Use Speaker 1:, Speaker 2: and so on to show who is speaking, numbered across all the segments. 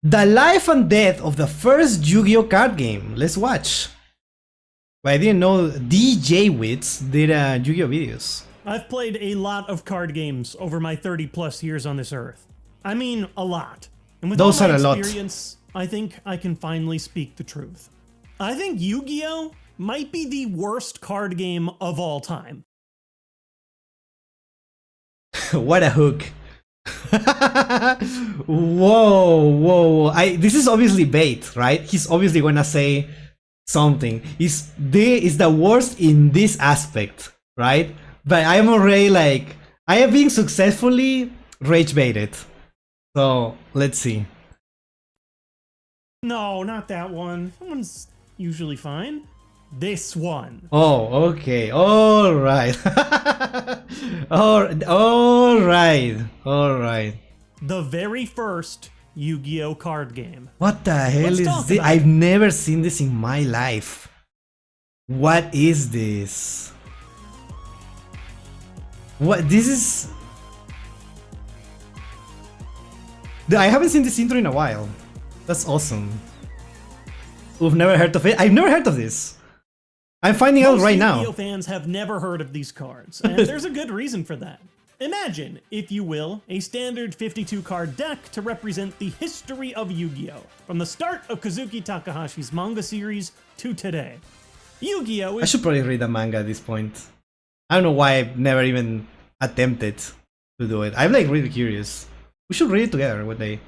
Speaker 1: The life and death of the first Yu-Gi-Oh card game. Let's watch. But I didn't know DJ Wits did Yu-Gi-Oh videos.
Speaker 2: I've played a lot of card games over my 30 plus years on this earth. I mean, a lot. And with
Speaker 1: Those
Speaker 2: all my
Speaker 1: are a lot.
Speaker 2: experience, I think I can finally speak the truth. I think Yu-Gi-Oh might be the worst card game of all time.
Speaker 1: What a hook. Whoa. This is obviously bait, right? He's obviously gonna say something. Is the worst in this aspect, right? But I'm already like, I am being successfully rage baited. So let's see.
Speaker 2: No, not that one. That one's usually fine. This one.
Speaker 1: Oh, okay. All right. all right.
Speaker 2: The very first Yu-Gi-Oh card game.
Speaker 1: What the hell
Speaker 2: Let's
Speaker 1: is
Speaker 2: talk
Speaker 1: this?
Speaker 2: about
Speaker 1: I've
Speaker 2: it.
Speaker 1: never seen this in my life. What is this? What? This is... I haven't seen this intro in a while. That's awesome. We've never heard of it. I've never heard of this. I'm finding out
Speaker 2: Most
Speaker 1: right now.
Speaker 2: Yu-Gi-Oh fans have never heard of these cards, and there's a good reason for that. Imagine, if you will, a standard 52 card deck to represent the history of Yu-Gi-Oh! From the start of Kazuki Takahashi's manga series to today. Yu-Gi-Oh!
Speaker 1: I
Speaker 2: is
Speaker 1: should probably read a manga at this point. I don't know why I've never even attempted to do it. I'm like really curious. We should read it together one day.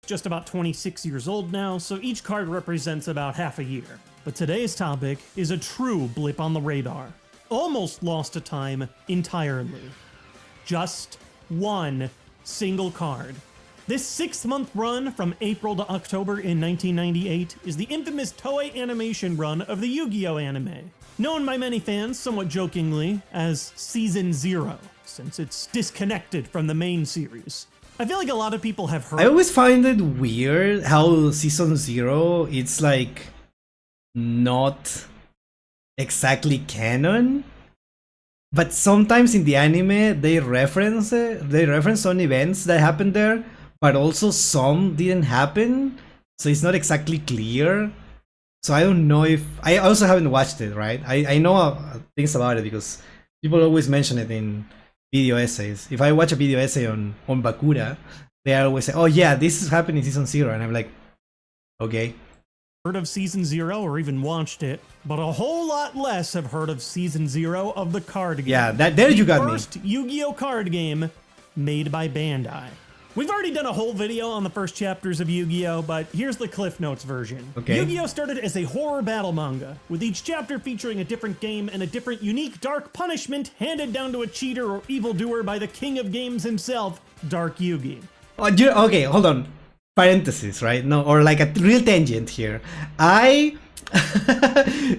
Speaker 2: just about 26 years old now, so each card represents about half a year. But today's topic is a true blip on the radar. Almost lost to time entirely. Just one single card. This 6-month run from April to October in 1998 is the infamous Toei animation run of the Yu-Gi-Oh anime, known by many fans somewhat jokingly as Season 0, since it's disconnected from the main series. I feel like a lot of people have heard.
Speaker 1: I always find it weird how Season 0, it's like not exactly canon, but sometimes in the anime they reference some events that happened there, but also some didn't happen, so it's not exactly clear. So I don't know if I also haven't watched it, right? I know things about it because people always mention it in video essays. If I watch a video essay on Bakura, they always say, oh yeah, this is happening in Season 0, and I'm like, okay.
Speaker 2: Heard of Season 0 or even watched it, but a whole lot less have heard of Season 0 of the card game.
Speaker 1: Yeah, there you got me.
Speaker 2: The first Yu-Gi-Oh card game made by Bandai. We've already done a whole video on the first chapters of Yu-Gi-Oh, but here's the Cliff Notes version.
Speaker 1: Okay.
Speaker 2: Yu-Gi-Oh started as a horror battle manga, with each chapter featuring a different game and a different unique dark punishment handed down to a cheater or evildoer by the king of games himself, Dark Yugi.
Speaker 1: Oh, okay, hold on. Parenthesis, right? No, or like a real tangent here. I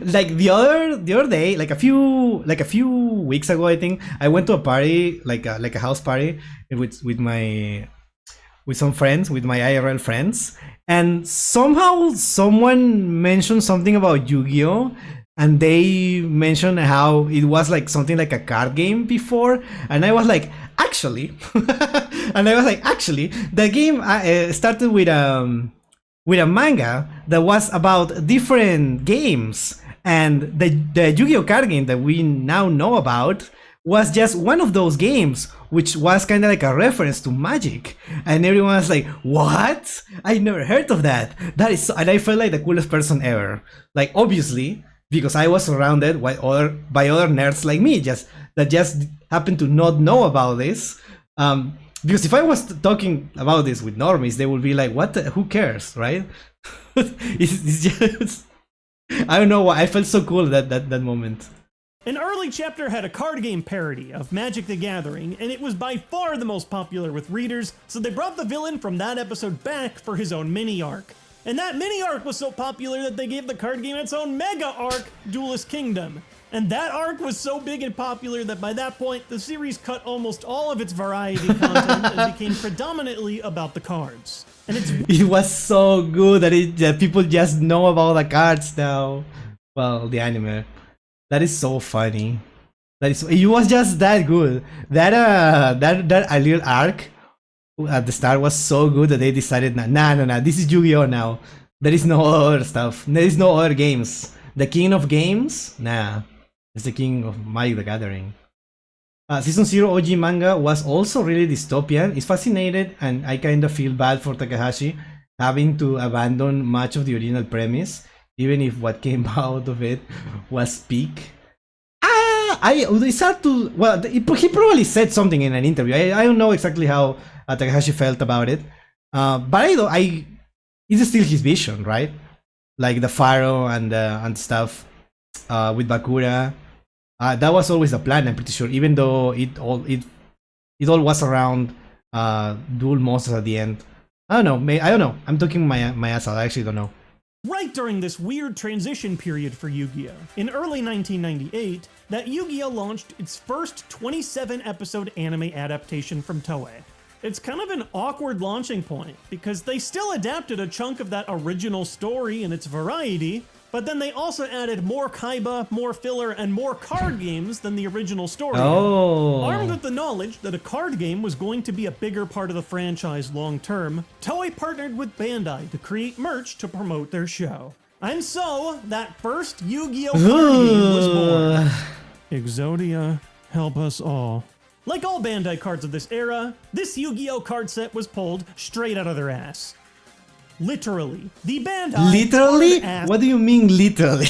Speaker 1: like the other day, like a few weeks ago, I think I went to a party, like a house party with some friends, with my IRL friends, and somehow someone mentioned something about Yu-Gi-Oh, and they mentioned how it was like something like a card game before, and I was like, actually, the game started with a manga that was about different games, and the Yu-Gi-Oh card game that we now know about was just one of those games, which was kind of like a reference to Magic, and everyone was like, what? I never heard of that. That is so, and I felt like the coolest person ever. Like, obviously, because I was surrounded by other nerds like me, that just happened to not know about this. Because if I was talking about this with normies, they would be like, what who cares, right? it's just, I don't know why, I felt so cool that moment.
Speaker 2: An early chapter had a card game parody of Magic the Gathering, and it was by far the most popular with readers, so they brought the villain from that episode back for his own mini-arc. And that mini-arc was so popular that they gave the card game its own mega-arc, Duelist Kingdom. And that arc was so big and popular that by that point, the series cut almost all of its variety content and became predominantly about the cards. And
Speaker 1: It was so good that people just know about the cards now. Well, the anime. That is so funny. It was just that good. That little arc at the start was so good that they decided, nah, this is Yu-Gi-Oh now. There is no other stuff. There is no other games. The king of games? Nah, it's the king of Magic the Gathering. Season 0 OG manga was also really dystopian. It's fascinating, and I kind of feel bad for Takahashi having to abandon much of the original premise, even if what came out of it was peak. It's hard to. Well, he probably said something in an interview. I don't know exactly how Takahashi felt about it, but it's still his vision, right? Like the Pharaoh and stuff with Bakura. That was always the plan. I'm pretty sure, even though it all was around dual monsters at the end. I don't know. I'm talking my ass out. I actually don't know.
Speaker 2: Right during this weird transition period for Yu-Gi-Oh! In early 1998, that Yu-Gi-Oh! Launched its first 27-episode anime adaptation from Toei. It's kind of an awkward launching point, because they still adapted a chunk of that original story in its variety, but then they also added more kaiba, more filler, and more card games than the original story.
Speaker 1: Oh.
Speaker 2: Armed with the knowledge that a card game was going to be a bigger part of the franchise long term, Toei partnered with Bandai to create merch to promote their show. And so, that first Yu-Gi-Oh! Card game was born. Exodia, help us all. Like all Bandai cards of this era, this Yu-Gi-Oh! Card set was pulled straight out of their ass. Literally. The Bandai.
Speaker 1: Literally? What do you mean literally?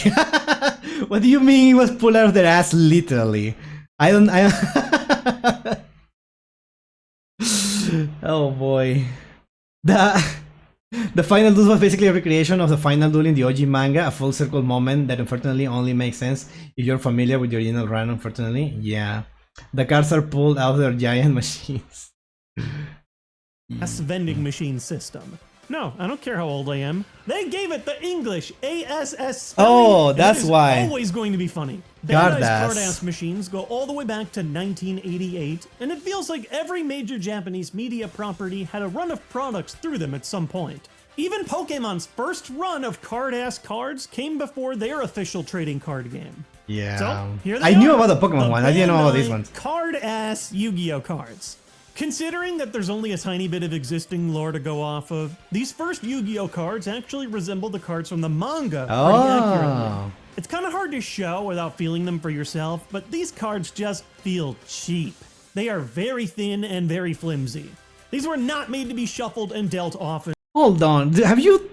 Speaker 1: What do you mean it was pulled out of their ass literally? Oh boy. The final duel was basically a recreation of the final duel in the OG manga, a full circle moment that unfortunately only makes sense if you're familiar with the original run, unfortunately. Yeah. The cards are pulled out of their giant machines.
Speaker 2: That's vending machine system. No, I don't care how old I am. They gave it the English ASS spelling.
Speaker 1: Oh, that's why.
Speaker 2: It's always going to be funny. Bandai's card-ass machines go all the way back to 1988, and it feels like every major Japanese media property had a run of products through them at some point. Even Pokemon's first run of card-ass cards came before their official trading card game.
Speaker 1: Yeah.
Speaker 2: So, here they
Speaker 1: I
Speaker 2: are,
Speaker 1: knew about the Pokemon one. I didn't know about these ones.
Speaker 2: Card-ass Yu-Gi-Oh cards. Considering that there's only a tiny bit of existing lore to go off of, these first Yu-Gi-Oh cards actually resemble the cards from the manga pretty accurately. It's kind of hard to show without feeling them for yourself, but these cards just feel cheap. They are very thin and very flimsy. These were not made to be shuffled and dealt often.
Speaker 1: Hold on, have you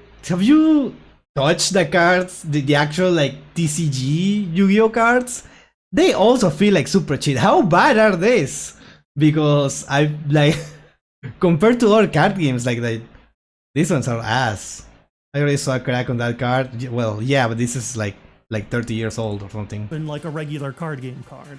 Speaker 1: touched the cards, the actual like TCG Yu-Gi-Oh cards? They also feel like super cheap. How bad are these? Because I like compared to other card games, like these ones are ass. I already saw a crack on that card. Well, yeah, but this is like 30 years old or something.
Speaker 2: Than like a regular card game card.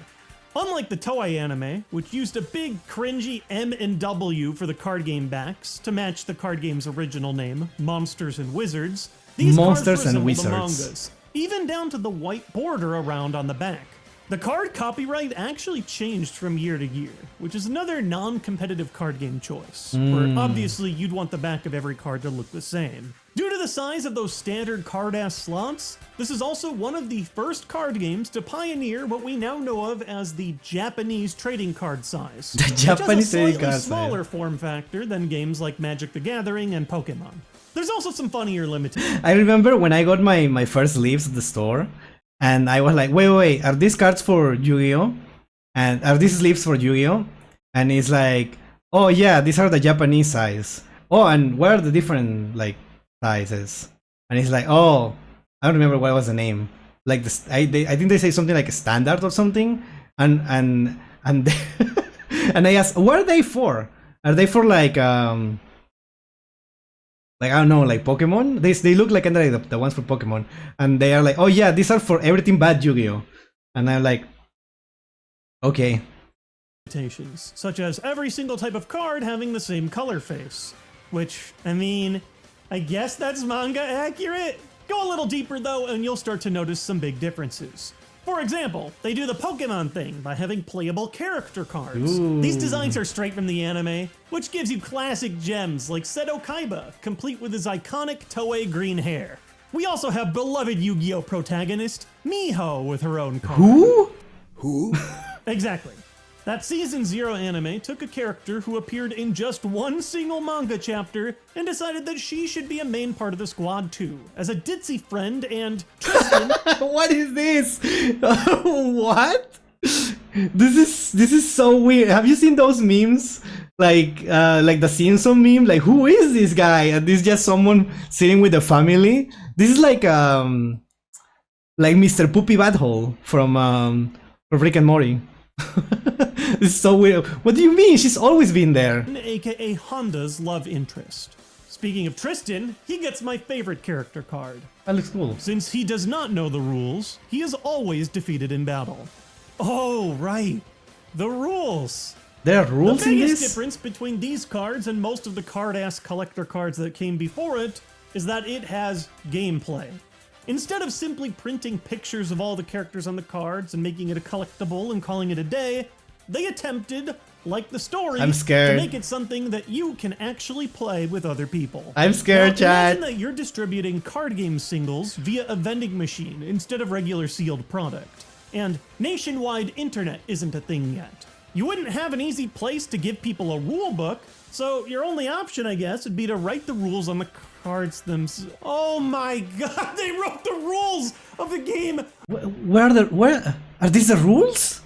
Speaker 2: Unlike the Toei anime, which used a big cringy M and W for the card game backs to match the card game's original name, Monsters and Wizards, these
Speaker 1: Monsters
Speaker 2: cards
Speaker 1: and
Speaker 2: resemble the
Speaker 1: Wizards.
Speaker 2: mangas, even down to the white border around on the back. The card copyright actually changed from year to year, which is another non-competitive card game choice, where obviously you'd want the back of every card to look the same. Due to the size of those standard card-ass slots, this is also one of the first card games to pioneer what we now know of as the Japanese trading card size.
Speaker 1: The Japanese trading
Speaker 2: card
Speaker 1: card size.
Speaker 2: Smaller form factor than games like Magic the Gathering and Pokemon. There's also some funnier limitations.
Speaker 1: I remember when I got my first leaves at the store, and I was like, wait, are these cards for Yu-Gi-Oh? And are these sleeves for Yu-Gi-Oh? And it's like, oh yeah, these are the Japanese size. Oh, and what are the different like sizes? And it's like, oh, I don't remember what was the name. Like I think they say something like a standard or something. And and I asked, what are they for? Are they for like I don't know, like Pokemon? They look like the ones for Pokemon. And they are like, oh yeah, these are for everything but Yu-Gi-Oh! And I'm like, okay.
Speaker 2: Limitations, such as every single type of card having the same color face. Which, I mean, I guess that's manga accurate? Go a little deeper though, and you'll start to notice some big differences. For example, they do the Pokemon thing by having playable character cards.
Speaker 1: Ooh.
Speaker 2: These designs are straight from the anime, which gives you classic gems like Seto Kaiba, complete with his iconic Toei green hair. We also have beloved Yu-Gi-Oh! Protagonist, Miho, with her own card.
Speaker 1: Who?
Speaker 3: Who?
Speaker 2: Exactly. That Season 0 anime took a character who appeared in just one single manga chapter and decided that she should be a main part of the squad too, as a ditzy friend and Tristan.
Speaker 1: What is this? What? This is so weird. Have you seen those memes? Like the Simpson meme? Like, who is this guy? And this is just someone sitting with the family. This is like Mr. Poopy Butthole from Rick and Morty. This is so weird. What do you mean? She's always been there.
Speaker 2: AKA Honda's love interest. Speaking of Tristan, he gets my favorite character card.
Speaker 1: That looks cool.
Speaker 2: Since he does not know the rules, he is always defeated in battle. Oh, right. The rules.
Speaker 1: There are rules in this?
Speaker 2: The biggest difference between these cards and most of the card-ass collector cards that came before it is that it has gameplay. Instead of simply printing pictures of all the characters on the cards and making it a collectible and calling it a day, they attempted, like the story,
Speaker 1: I'm scared.
Speaker 2: to make it something that you can actually play with other people.
Speaker 1: I'm scared,
Speaker 2: now,
Speaker 1: chat.
Speaker 2: imagine that you're distributing card game singles via a vending machine instead of regular sealed product. And nationwide internet isn't a thing yet. You wouldn't have an easy place to give people a rule book, so your only option, I guess, would be to write the rules on the cards themselves. Oh my god, they wrote the rules of the game!
Speaker 1: Where are these the rules?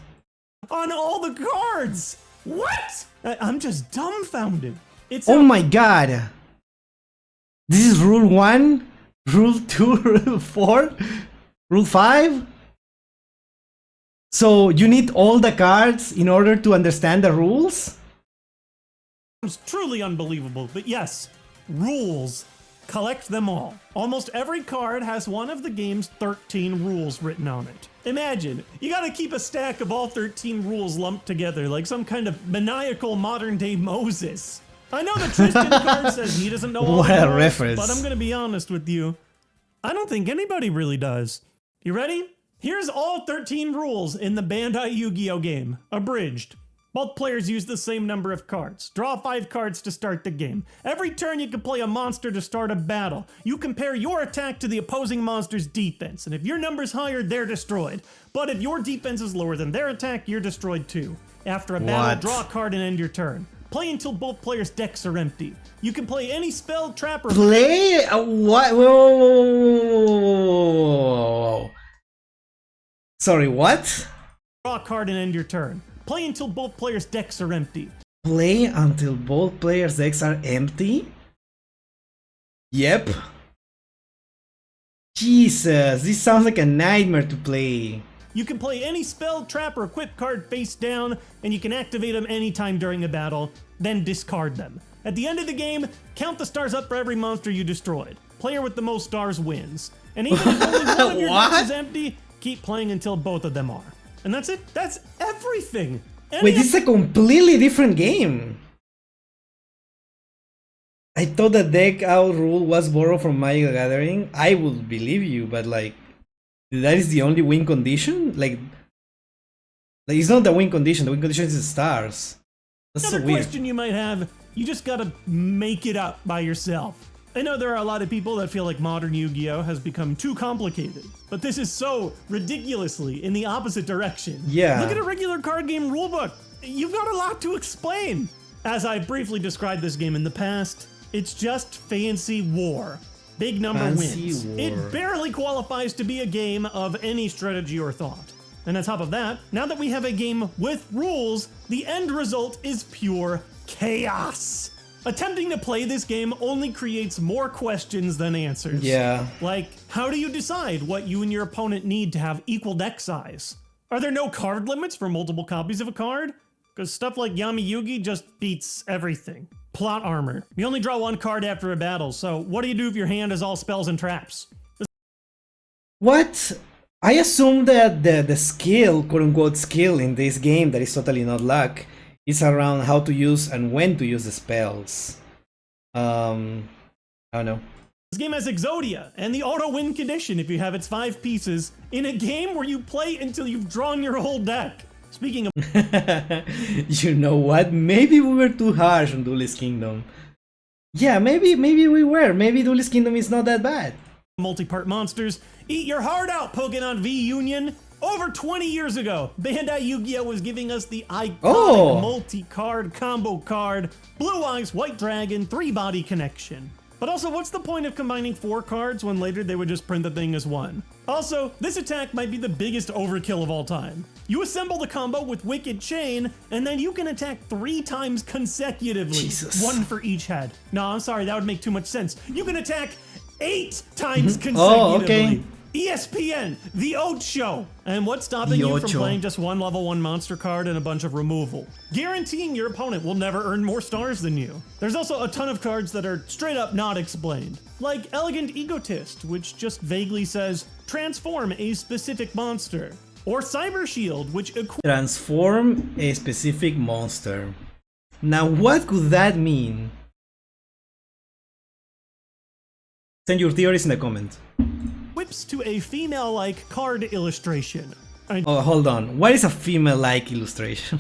Speaker 2: On all the cards! What? I'm just dumbfounded. It's
Speaker 1: Oh my god. This is rule 1, rule 2, rule 4, rule 5? So you need all the cards in order to understand the rules?
Speaker 2: It's truly unbelievable, but yes, rules. Collect them all. Almost every card has one of the game's 13 rules written on it. Imagine, you gotta keep a stack of all 13 rules lumped together like some kind of maniacal modern-day Moses. I know the Tristan card says he doesn't know all
Speaker 1: What
Speaker 2: the
Speaker 1: a
Speaker 2: rules,
Speaker 1: reference.
Speaker 2: but I'm gonna be honest with you. I don't think anybody really does. You ready? Here's all 13 rules in the Bandai Yu-Gi-Oh game, abridged. Both players use the same number of cards. Draw 5 cards to start the game. Every turn you can play a monster to start a battle. You compare your attack to the opposing monster's defense, and if your number's higher, they're destroyed. But if your defense is lower than their attack, you're destroyed too. After a battle,
Speaker 1: What?
Speaker 2: draw a card and end your turn. Play until both players' decks are empty. You can play any spell, trap, or...
Speaker 1: Play? What? Whoa. Sorry, what?
Speaker 2: Draw a card and end your turn. Play until both players' decks are empty.
Speaker 1: Play until both players' decks are empty? Yep. Jesus, this sounds like a nightmare to play.
Speaker 2: You can play any spell, trap, or equip card face down, and you can activate them anytime during a battle, then discard them. At the end of the game, count the stars up for every monster you destroyed. Player with the most stars wins. And even if only one of your decks is empty, keep playing until both of them are. And that's it. That's everything.
Speaker 1: Wait, this is a completely different game. I thought the deck out rule was borrowed from Magic the Gathering. I would believe you, but like, that is the only win condition? Like it's not the win condition. The win condition is the stars. That's
Speaker 2: Another
Speaker 1: so weird.
Speaker 2: question you might have, you just gotta make it up by yourself. I know there are a lot of people that feel like modern Yu-Gi-Oh! Has become too complicated, but this is so ridiculously in the opposite direction.
Speaker 1: Yeah.
Speaker 2: Look at a regular card game rulebook. You've got a lot to explain. As I briefly described this game in the past, it's just fancy war. Big number
Speaker 1: Fancy
Speaker 2: wins.
Speaker 1: war.
Speaker 2: It barely qualifies to be a game of any strategy or thought. And on top of that, now that we have a game with rules, the end result is pure chaos. Attempting to play this game only creates more questions than answers.
Speaker 1: Yeah.
Speaker 2: Like, how do you decide what you and your opponent need to have equal deck size? Are there no card limits for multiple copies of a card? Because stuff like Yami Yugi just beats everything. Plot armor. You only draw one card after a battle, so what do you do if your hand is all spells and traps?
Speaker 1: What? I assume that the skill, quote-unquote skill in this game that is totally not luck, is around how to use and when to use the spells. I don't know.
Speaker 2: This game has Exodia and the auto-win condition if you have its 5 pieces in a game where you play until you've drawn your whole deck. Speaking of
Speaker 1: You know what? Maybe we were too harsh on Duelist Kingdom. Yeah, maybe we were. Maybe Duelist Kingdom is not that bad.
Speaker 2: multi-part monsters, eat your heart out, Pokemon V Union! Over 20 years ago, Bandai Yu-Gi-Oh! Was giving us the iconic multi-card combo card, Blue Eyes White Dragon 3-body connection. But also, what's the point of combining 4 cards when later they would just print the thing as 1? Also, this attack might be the biggest overkill of all time. You assemble the combo with Wicked Chain, and then you can attack 3 times consecutively.
Speaker 1: Jesus.
Speaker 2: 1 for each head. No, I'm sorry, that would make too much sense. You can attack 8 times consecutively. ESPN, the Ocho. And what's stopping you from playing just 1 level 1 monster card and a bunch of removal? Guaranteeing your opponent will never earn more stars than you. There's also a ton of cards that are straight up not explained. Like Elegant Egotist, which just vaguely says, transform a specific monster. Or Cyber Shield, which
Speaker 1: transform a specific monster. Now what could that mean? Send your theories in the comments.
Speaker 2: Whips to a female-like card illustration.
Speaker 1: Oh, hold on. What is a female-like illustration?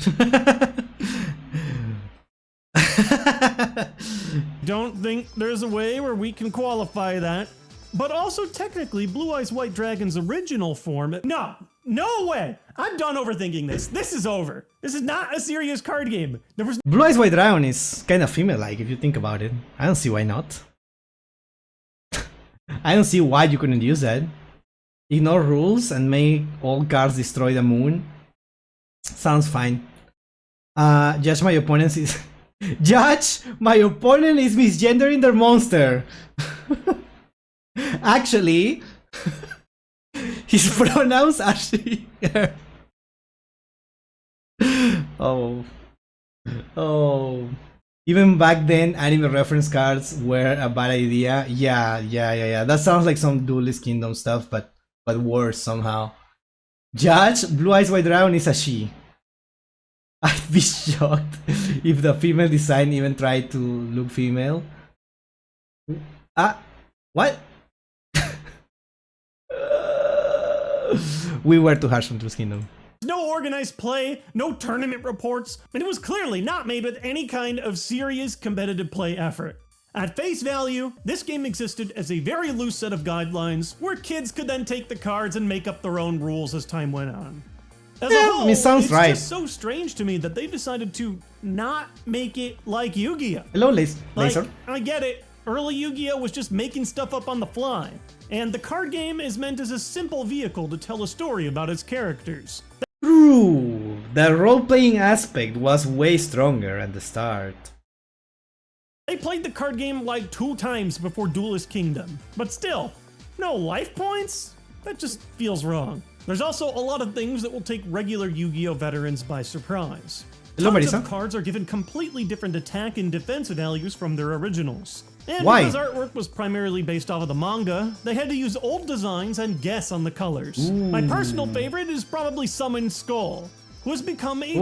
Speaker 2: Don't think there's a way where we can qualify that. But also technically, Blue Eyes White Dragon's original form... No way! I'm done overthinking this. This is over. This is not a serious card game. There was...
Speaker 1: Blue Eyes White Dragon is kind of female-like if you think about it. I don't see why not. I don't see why you couldn't use that. Ignore rules and make all cards destroy the moon. Sounds fine. Judge my opponent is... Judge my opponent is misgendering their monster. Actually, his pronouns are she. Oh. Even back then, anime reference cards were a bad idea. Yeah. That sounds like some Duelist Kingdom stuff, but worse somehow. Judge, Blue Eyes White Dragon is a she. I'd be shocked if the female design even tried to look female. What? We were too harsh on Duelist Kingdom.
Speaker 2: No organized play, no tournament reports, and it was clearly not made with any kind of serious competitive play effort. At face value, this game existed as a very loose set of guidelines where kids could then take the cards and make up their own rules as time went on. As a whole,
Speaker 1: it sounds right.
Speaker 2: It's just so strange to me that they decided to not make it like Yu-Gi-Oh!
Speaker 1: Hello, Laser.
Speaker 2: Like, I get it. Early Yu-Gi-Oh! Was just making stuff up on the fly. And the card game is meant as a simple vehicle to tell a story about its characters.
Speaker 1: True. The role-playing aspect was way stronger at the start.
Speaker 2: I played the card game like 2 times before Duelist Kingdom. But still, no life points? That just feels wrong. There's also a lot of things that will take regular Yu-Gi-Oh! Veterans by surprise.
Speaker 1: Hello,
Speaker 2: Tons
Speaker 1: Marisa.
Speaker 2: of cards are given completely different attack and defense values from their originals. And
Speaker 1: Why?
Speaker 2: because artwork was primarily based off of the manga, they had to use old designs and guess on the colors. My personal favorite is probably Summon Skull, who has become a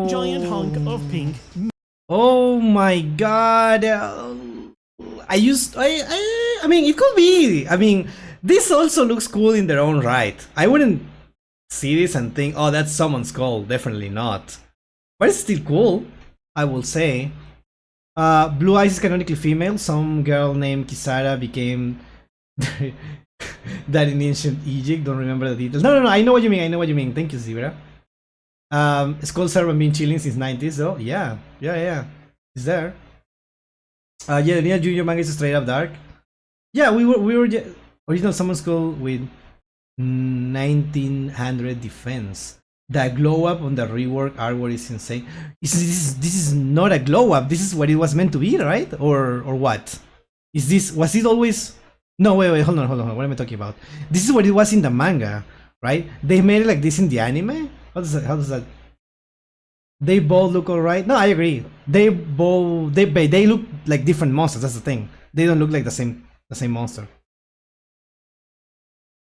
Speaker 2: giant hunk of pink.
Speaker 1: Oh my god. I mean, it could be. I mean, this also looks cool in their own right. I wouldn't see this and think, oh, that's Summon Skull. Definitely not. But it's still cool, I will say. Blue Eyes is canonically female. Some girl named Kisara became that in ancient Egypt. Don't remember the details. No. I know what you mean. Thank you, Zebra. Skull Servant been chilling since 90s though. Yeah. It's there. Yeah, the new Yu-Gi-Oh! Manga is straight up dark. Yeah, we were original Summon Skull with 1900 defense. The glow up on the rework artwork is insane. This is not a glow up. This is what it was meant to be, right? Or what? Was it always? No, wait, hold on. What am I talking about? This is what it was in the manga, right? They made it like this in the anime. How does that? They both look alright. No, I agree. They look like different monsters. That's the thing. They don't look like the same monster.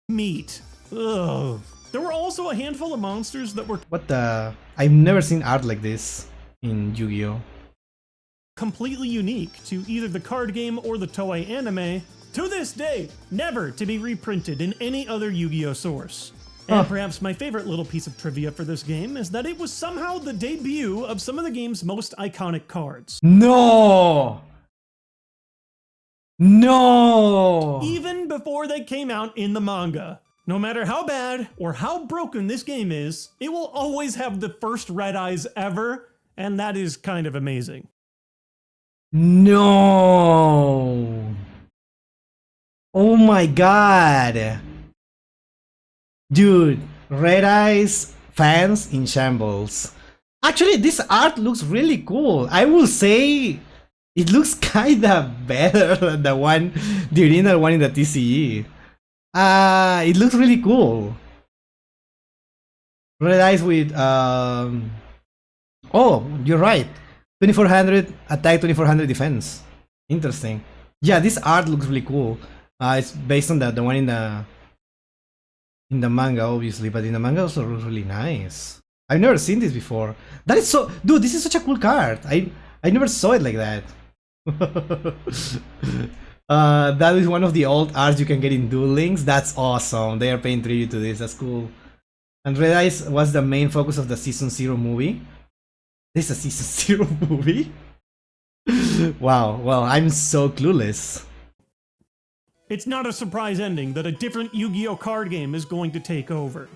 Speaker 2: Meat. Ugh. There were also a handful of monsters that were
Speaker 1: What the? I've never seen art like this in Yu-Gi-Oh!
Speaker 2: Completely unique to either the card game or the Toei anime, to this day, never to be reprinted in any other Yu-Gi-Oh! Source. And perhaps my favorite little piece of trivia for this game is that it was somehow the debut of some of the game's most iconic cards.
Speaker 1: No!
Speaker 2: Even before they came out in the manga. No matter how bad or how broken this game is, it will always have the first red eyes ever, and that is kind of amazing.
Speaker 1: No. Oh my god. Dude, Red Eyes fans in shambles. Actually, this art looks really cool. I will say it looks kinda better than the original one in the TCE. It looks really cool. Red Eyes with oh, you're right. 2400 attack, 2400 defense. Interesting. Yeah, this art looks really cool. It's based on the one in the manga, obviously, but in the manga also looks really nice. I've never seen this before. That is so, dude. This is such a cool card. I never saw it like that. That is one of the old arts you can get in Duel Links. That's awesome. They are paying tribute to this. That's cool. And Red Eyes was the main focus of the Season 0 movie. This is a Season 0 movie? Wow, well, I'm so clueless.
Speaker 2: It's not a surprise ending that a different Yu-Gi-Oh card game is going to take over.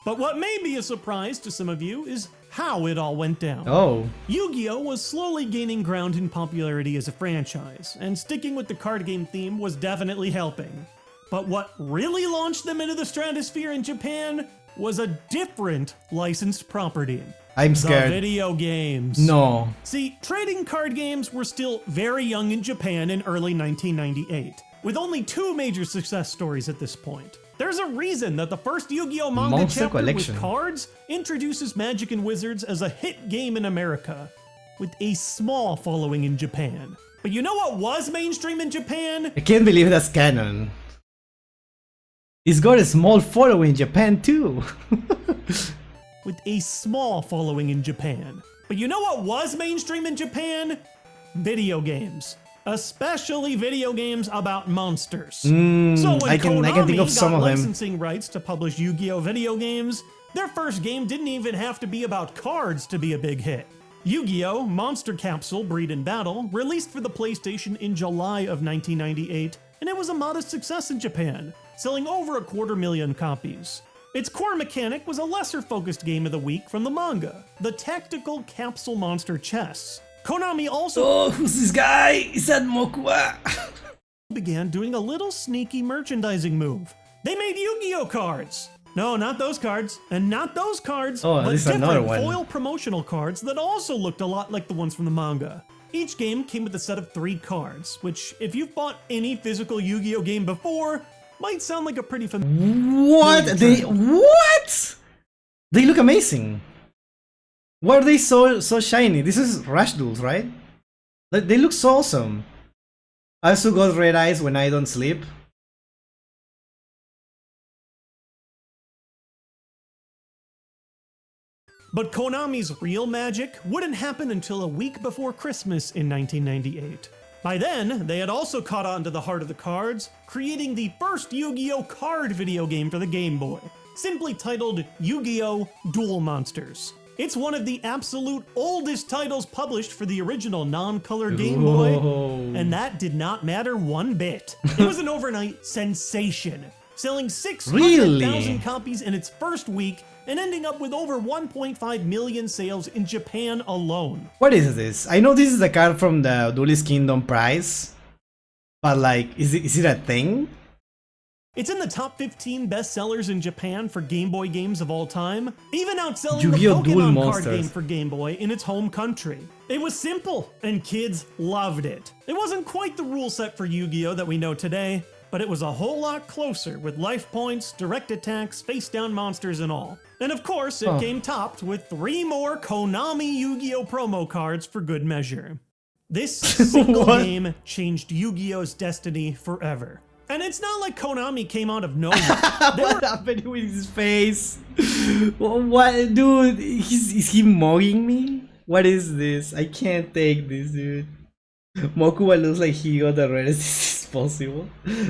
Speaker 2: But what may be a surprise to some of you is how it all went down.
Speaker 1: Oh.
Speaker 2: Yu-Gi-Oh was slowly gaining ground in popularity as a franchise, and sticking with the card game theme was definitely helping. But what really launched them into the stratosphere in Japan was a different licensed property.
Speaker 1: I'm scared.
Speaker 2: The video games.
Speaker 1: No.
Speaker 2: See, trading card games were still very young in Japan in early 1998, with only 2 major success stories at this point. There's a reason that the first Yu-Gi-Oh manga
Speaker 1: Monster
Speaker 2: chapter
Speaker 1: Collection.
Speaker 2: with cards introduces Magic and Wizards as a hit game in America, with a small following in Japan. But you know what was mainstream in Japan?
Speaker 1: I can't believe that's canon. It's got a small following in Japan too.
Speaker 2: With a small following in Japan. But you know what was mainstream in Japan? Video games. Especially video games about monsters. So when
Speaker 1: I can think of
Speaker 2: Konami
Speaker 1: some
Speaker 2: got
Speaker 1: of them.
Speaker 2: licensing rights to publish Yu-Gi-Oh video games, their first game didn't even have to be about cards to be a big hit. Yu-Gi-Oh! Monster Capsule Breed and Battle released for the PlayStation in July of 1998, and it was a modest success in Japan, selling over 250,000 copies. Its core mechanic was a lesser-focused game of the week from the manga, the tactical capsule monster chess. Konami also
Speaker 1: Oh, who's this guy? Is that Mokua?
Speaker 2: began doing a little sneaky merchandising move. They made Yu-Gi-Oh cards! No, not those cards, and not those cards,
Speaker 1: Oh,
Speaker 2: but
Speaker 1: this is another
Speaker 2: different
Speaker 1: one.
Speaker 2: foil promotional cards that also looked a lot like the ones from the manga. Each game came with a set of 3 cards, which, if you've bought any physical Yu-Gi-Oh game before, might sound like a pretty familiar.
Speaker 1: What? What? They look amazing. Why are they so shiny? This is Rush Duels, right? They look so awesome. I also got red eyes when I don't sleep.
Speaker 2: But Konami's real magic wouldn't happen until a week before Christmas in 1998. By then, they had also caught on to the heart of the cards, creating the first Yu-Gi-Oh card video game for the Game Boy, simply titled Yu-Gi-Oh! Duel Monsters. It's one of the absolute oldest titles published for the original non-color Game Boy, and that did not matter one bit. It was an overnight sensation, selling 600,000 copies in its first week and ending up with over 1.5 million sales in Japan alone.
Speaker 1: What is this? I know this is the card from the Duelist Kingdom prize, but like, is it a thing?
Speaker 2: It's in the top 15 bestsellers in Japan for Game Boy games of all time, even outselling the
Speaker 1: Yu-Gi-Oh! Duel
Speaker 2: Pokemon card
Speaker 1: Monsters.
Speaker 2: game for Game Boy in its home country. It was simple, and kids loved it. It wasn't quite the rule set for Yu-Gi-Oh! That we know today, but it was a whole lot closer with life points, direct attacks, face-down monsters, and all. And of course, it came topped with 3 more Konami Yu-Gi-Oh! Promo cards for good measure. This single
Speaker 1: What?
Speaker 2: game changed Yu-Gi-Oh!'s destiny forever. And it's not like Konami came out of nowhere.
Speaker 1: What happened with his face? What, dude? Is he mugging me? What is this? I can't take this, dude. Mokuba looks like he got the reddest disease possible.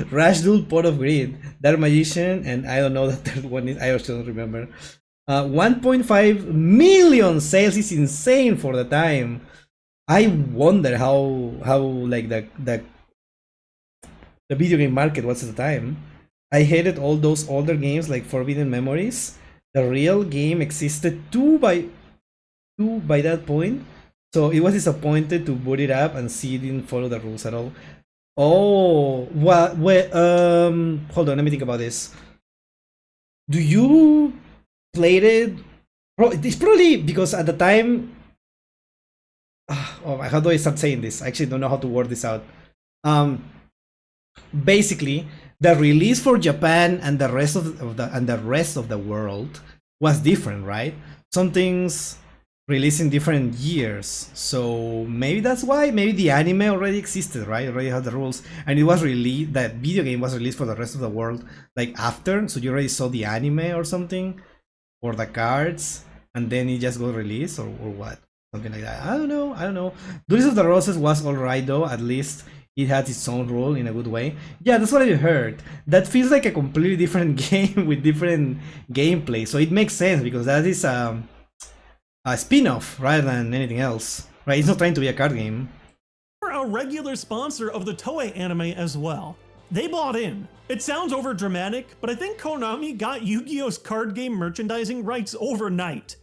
Speaker 1: Rash Duel, Pot of Greed, Dark Magician, and I don't know the third one is. I also don't remember. 1.5 million sales is insane for the time. I wonder how like the video game market was at the time. I hated all those older games like Forbidden Memories. The real game existed two by that point, so it was disappointed to boot it up and see it didn't follow the rules at all. Oh, well, hold on, let me think about this. Do you played it? It's probably because at the time. Oh, how do I start saying this? I actually don't know how to word this out. Um, Basically, the release for Japan and the rest of the world was different, right? Some things released in different years, so maybe that's why. Maybe the anime already existed, right? Already had the rules, and it was released. That video game was released for the rest of the world like after, so you already saw the anime or something, or the cards, and then it just got released, or what? Something like that. I don't know. I don't know. Duelist of the Roses was alright though. At least it had its own rule in a good way. Yeah, that's what I heard. That feels like a completely different game with different gameplay. So it makes sense because that is a spin-off rather than anything else. Right? It's not trying to be a card game.
Speaker 2: We're a regular sponsor of the Toei anime as well. They bought in. It sounds over dramatic, but I think Konami got Yu-Gi-Oh's card game merchandising rights overnight.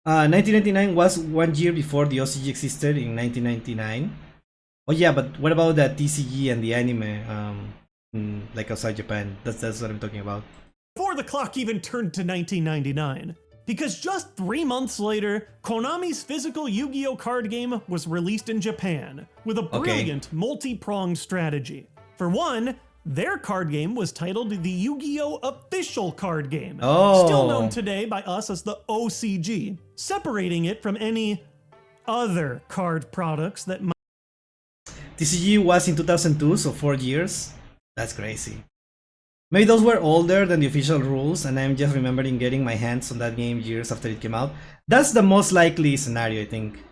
Speaker 1: 1999 was 1 year before the OCG existed in 1999. Oh yeah, but what about the TCG and the anime, like outside Japan? That's what I'm talking about.
Speaker 2: Before the clock even turned to 1999. Because just 3 months later, Konami's physical Yu-Gi-Oh card game was released in Japan, with a brilliant multi-pronged strategy. For one, their card game was titled the Yu-Gi-Oh! Official Card Game, still known today by us as the OCG, separating it from any other card products that might.
Speaker 1: TCG was in 2002, so 4 years. That's crazy. Maybe those were older than the official rules, and I'm just remembering getting my hands on that game years after it came out. That's the most likely scenario, I think.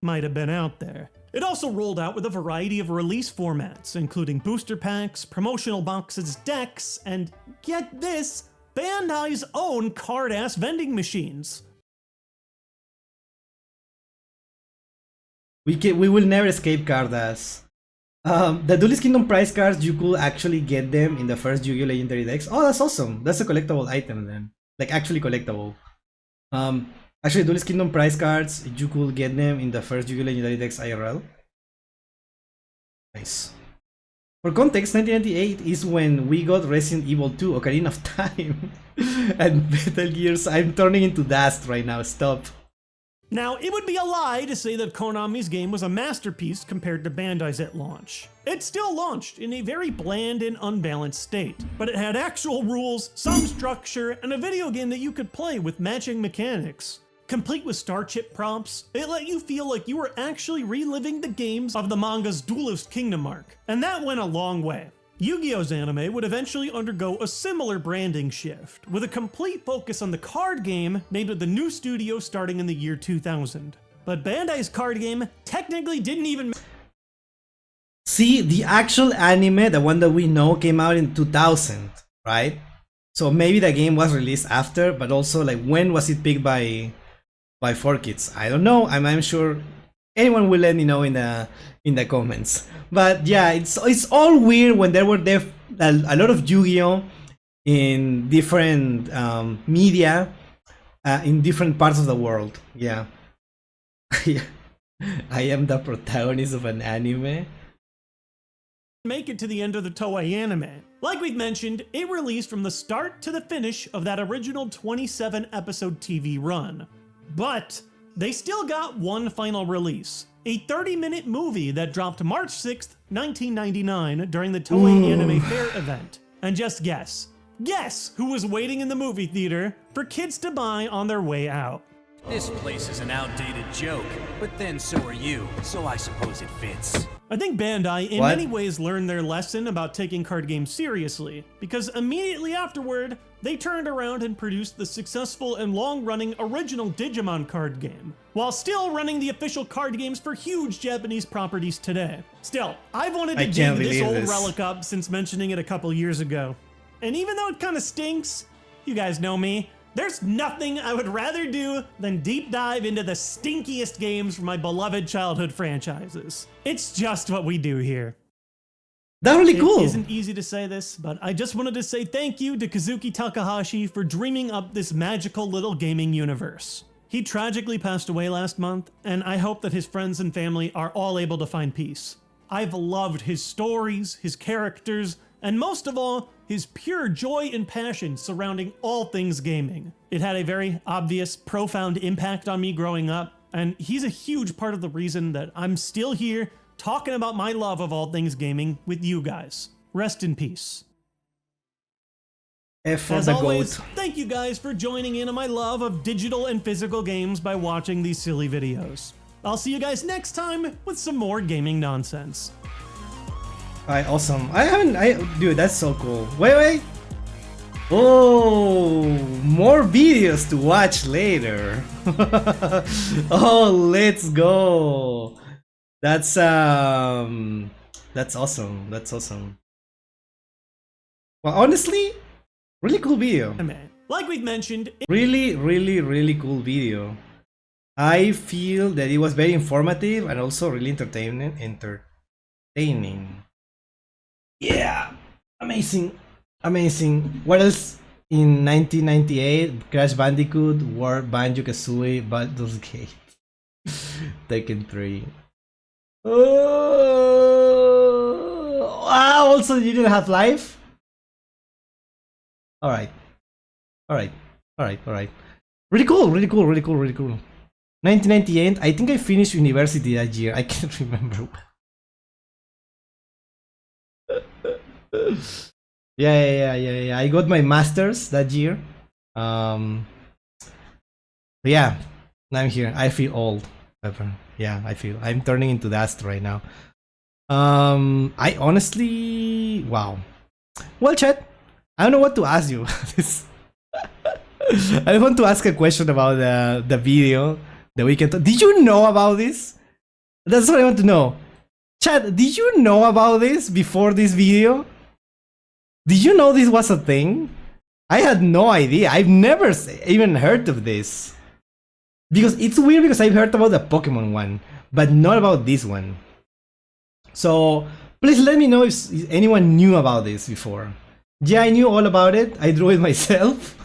Speaker 2: Might have been out there. It also rolled out with a variety of release formats, including booster packs, promotional boxes, decks, and get this, Bandai's own card-ass vending machines.
Speaker 1: We will never escape card-ass. The Duelist Kingdom prize cards, you could actually get them in the first Yu-Gi-Oh! Legendary decks. Oh, that's awesome. That's a collectible item then. Like, actually collectible. Actually, Duelist Kingdom prize cards, you could get them in the first Yu-Gi-Oh! Legendary decks IRL. Nice. For context, 1998 is when we got Resident Evil 2, Ocarina of Time. And Metal Gears, I'm turning into dust right now, stop.
Speaker 2: Now, it would be a lie to say that Konami's game was a masterpiece compared to Bandai's at launch. It still launched in a very bland and unbalanced state, but it had actual rules, some structure, and a video game that you could play with matching mechanics. Complete with star chip prompts, it let you feel like you were actually reliving the games of the manga's Duelist Kingdom arc, and that went a long way. Yu-Gi-Oh's anime would eventually undergo a similar branding shift, with a complete focus on the card game made with the new studio starting in the year 2000. But Bandai's card game technically didn't even.
Speaker 1: See, the actual anime, the one that we know, came out in 2000, right? So maybe the game was released after, but also like when was it picked by 4Kids? I don't know. I'm sure anyone will let me know in the comments. But yeah, it's all weird when there were a lot of Yu-Gi-Oh in different media in different parts of the world. Yeah. I am the protagonist of an anime.
Speaker 2: Make it to the end of the Toei anime. Like we've mentioned, it released from the start to the finish of that original 27 episode TV run. But they still got one final release, a 30-minute movie that dropped March 6th, 1999 during the Toei Anime Fair event. And just guess who was waiting in the movie theater for kids to buy on their way out.
Speaker 3: This place is an outdated joke, but then so are you, so I suppose it fits.
Speaker 2: I think Bandai in many ways learned their lesson about taking card games seriously, because immediately afterward, they turned around and produced the successful and long-running original Digimon card game, while still running the official card games for huge Japanese properties today. Still, I've wanted to dig this old relic up since mentioning it a couple years ago. And even though it kinda stinks, you guys know me, There's nothing I would rather do than deep dive into the stinkiest games from my beloved childhood franchises. It's just what we do here.
Speaker 1: That's really cool.
Speaker 2: It isn't easy to say this, but I just wanted to say thank you to Kazuki Takahashi for dreaming up this magical little gaming universe. He tragically passed away last month, and I hope that his friends and family are all able to find peace. I've loved his stories, his characters, and most of all, his pure joy and passion surrounding all things gaming. It had a very obvious, profound impact on me growing up, and he's a huge part of the reason that I'm still here talking about my love of all things gaming with you guys. Rest in peace.
Speaker 1: F for
Speaker 2: As
Speaker 1: the
Speaker 2: always,
Speaker 1: goat.
Speaker 2: thank you guys for joining in on my love of digital and physical games by watching these silly videos. I'll see you guys next time with some more gaming nonsense.
Speaker 1: Alright, awesome. Dude, that's so cool. Wait. Oh, more videos to watch later. Oh, let's go. That's awesome. That's awesome. Well, honestly, really cool video.
Speaker 2: Like we've mentioned,
Speaker 1: Really cool video. I feel that it was very informative and also really entertaining. Yeah, amazing. What else? In 1998, Crash Bandicoot, War, Banjo-Kazooie, Baldur's Gate, Tekken 3. Oh, wow, also you didn't have life? Alright. Really cool. 1998, I think I finished university that year. I can't remember. Yeah. I got my master's that year. Yeah, I'm here. I feel old. Yeah, I'm turning into dust right now. I honestly, wow. Well, chat, I don't know what to ask you. I want to ask a question about the video that we can. Did you know about this? That's what I want to know. Chat, did you know about this before this video? Did you know this was a thing? I had no idea. I've never even heard of this. Because it's weird because I've heard about the Pokemon one, but not about this one. So please let me know if anyone knew about this before. Yeah, I knew all about it. I drew it myself.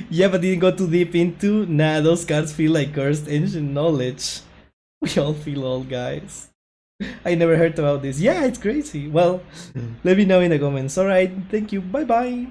Speaker 1: Yeah, but didn't go too deep into. Nah, those cards feel like cursed ancient knowledge. We all feel old, guys. I never heard about this. Yeah, it's crazy. Well, let me know in the comments. Alright, thank you. Bye bye.